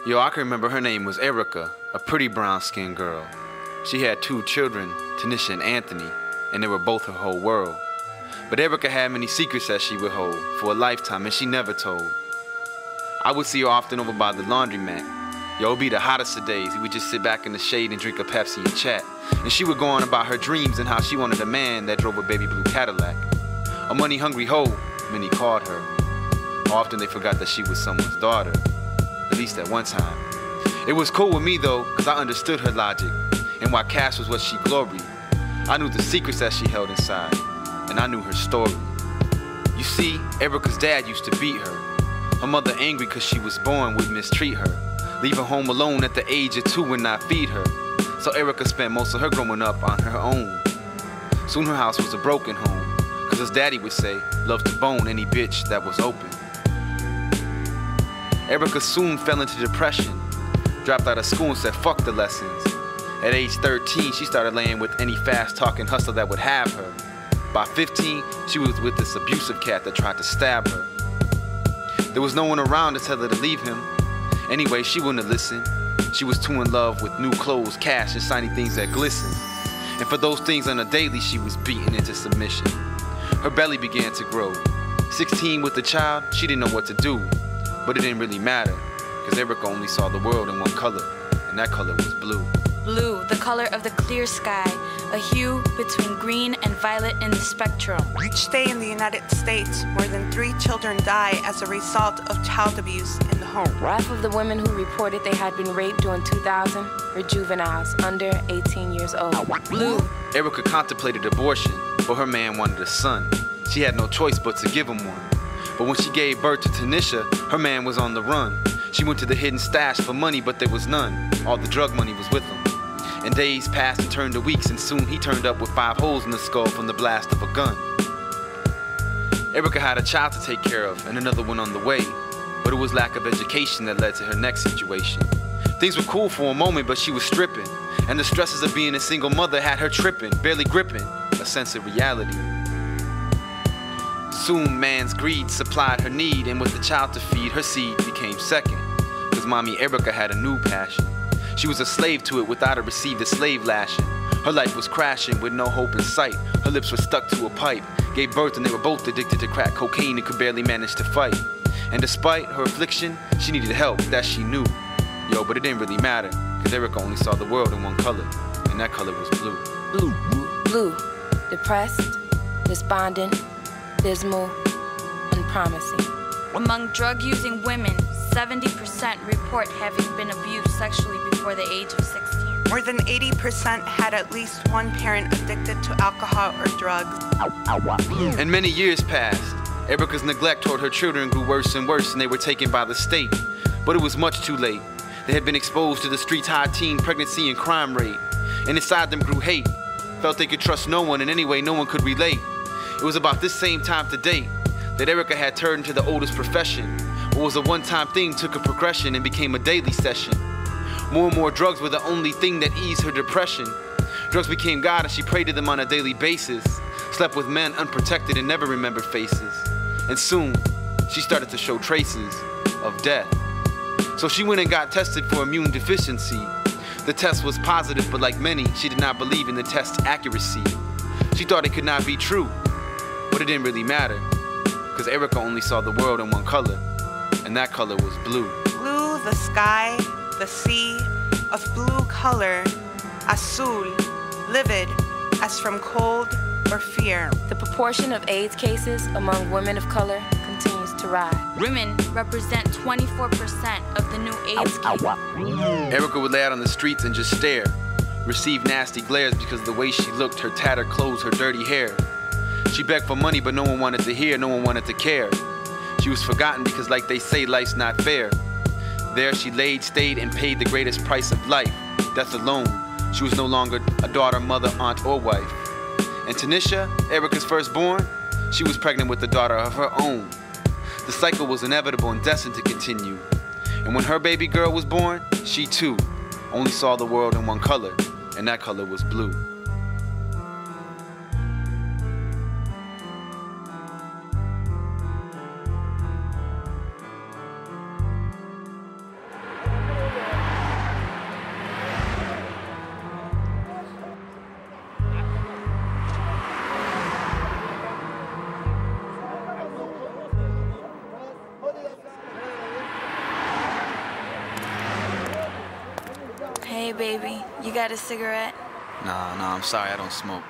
Yo, I can remember her name was Erica, a pretty brown-skinned girl. She had 2 children, Tanisha and Anthony, and they were both her whole world. But Erica had many secrets that she would hold for a lifetime, and she never told. I would see her often over by the laundromat. Yo, it'd be the hottest of days. We would just sit back in the shade and drink a Pepsi and chat. And she would go on about her dreams and how she wanted a man that drove a baby blue Cadillac. A money-hungry hoe, many called her. Often they forgot that she was someone's daughter, at least at one time. It was cool with me though, cause I understood her logic, and why cash was what she gloried. I knew the secrets that she held inside, and I knew her story. You see, Erica's dad used to beat her. Her mother, angry cause she was born, would mistreat her, leave her home alone at the age of 2 and not feed her. So Erica spent most of her growing up on her own. Soon her house was a broken home, cause as daddy would say, love to bone any bitch that was open. Erica soon fell into depression, dropped out of school and said fuck the lessons. At age 13, she started laying with any fast-talking hustler that would have her. By 15, she was with this abusive cat that tried to stab her. There was no one around to tell her to leave him. Anyway, she wouldn't listen. She was too in love with new clothes, cash, and shiny things that glisten. And for those things on a daily, she was beaten into submission. Her belly began to grow. 16 with the child, she didn't know what to do. But it didn't really matter, because Erica only saw the world in one color, and that color was blue. Blue, the color of the clear sky, a hue between green and violet in the spectrum. Each day in the United States, more than 3 children die as a result of child abuse in the home. Half of the women who reported they had been raped during 2000 were juveniles under 18 years old. Blue. Erica contemplated abortion, but her man wanted a son. She had no choice but to give him one. But when she gave birth to Tanisha, her man was on the run. She went to the hidden stash for money, but there was none. All the drug money was with him. And days passed and turned to weeks, and soon he turned up with 5 holes in the skull from the blast of a gun. Erica had a child to take care of, and another one on the way. But it was lack of education that led to her next situation. Things were cool for a moment, but she was stripping. And the stresses of being a single mother had her tripping, barely gripping a sense of reality. Soon, man's greed supplied her need, and with the child to feed, her seed became second. Cause mommy Erica had a new passion. She was a slave to it without her received a slave lashing. Her life was crashing with no hope in sight. Her lips were stuck to a pipe. Gave birth and they were both addicted to crack cocaine and could barely manage to fight. And despite her affliction, she needed help, that she knew. Yo, but it didn't really matter, cause Erica only saw the world in one color, and that color was blue. Blue, depressed, despondent, dismal, unpromising. Among drug-using women, 70% report having been abused sexually before the age of 16. More than 80% had at least one parent addicted to alcohol or drugs. And many years passed. Erica's neglect toward her children grew worse and worse, and they were taken by the state. But it was much too late. They had been exposed to the streets' high teen pregnancy and crime rate. And inside them grew hate. Felt they could trust no one, and anyway no one could relate. It was about this same time to date that Erica had turned to the oldest profession. What was a one-time thing took a progression and became a daily session. More and more drugs were the only thing that eased her depression. Drugs became God and she prayed to them on a daily basis. Slept with men unprotected and never remembered faces. And soon, she started to show traces of death. So she went and got tested for immune deficiency. The test was positive, but like many, she did not believe in the test's accuracy. She thought it could not be true, but it didn't really matter, because Erica only saw the world in one color, and that color was blue. Blue, the sky, the sea, of blue color, azul, livid, as from cold or fear. The proportion of AIDS cases among women of color continues to rise. Women represent 24% of the new AIDS cases. Erica would lay out on the streets and just stare, receive nasty glares because of the way she looked, her tattered clothes, her dirty hair. She begged for money, but no one wanted to hear, no one wanted to care. She was forgotten because, like they say, life's not fair. There she laid, stayed, and paid the greatest price of life, death alone. She was no longer a daughter, mother, aunt, or wife. And Tanisha, Erica's firstborn, she was pregnant with a daughter of her own. The cycle was inevitable and destined to continue. And when her baby girl was born, she too only saw the world in one color, and that color was blue. baby. You got a cigarette? Nah, I'm sorry, I don't smoke.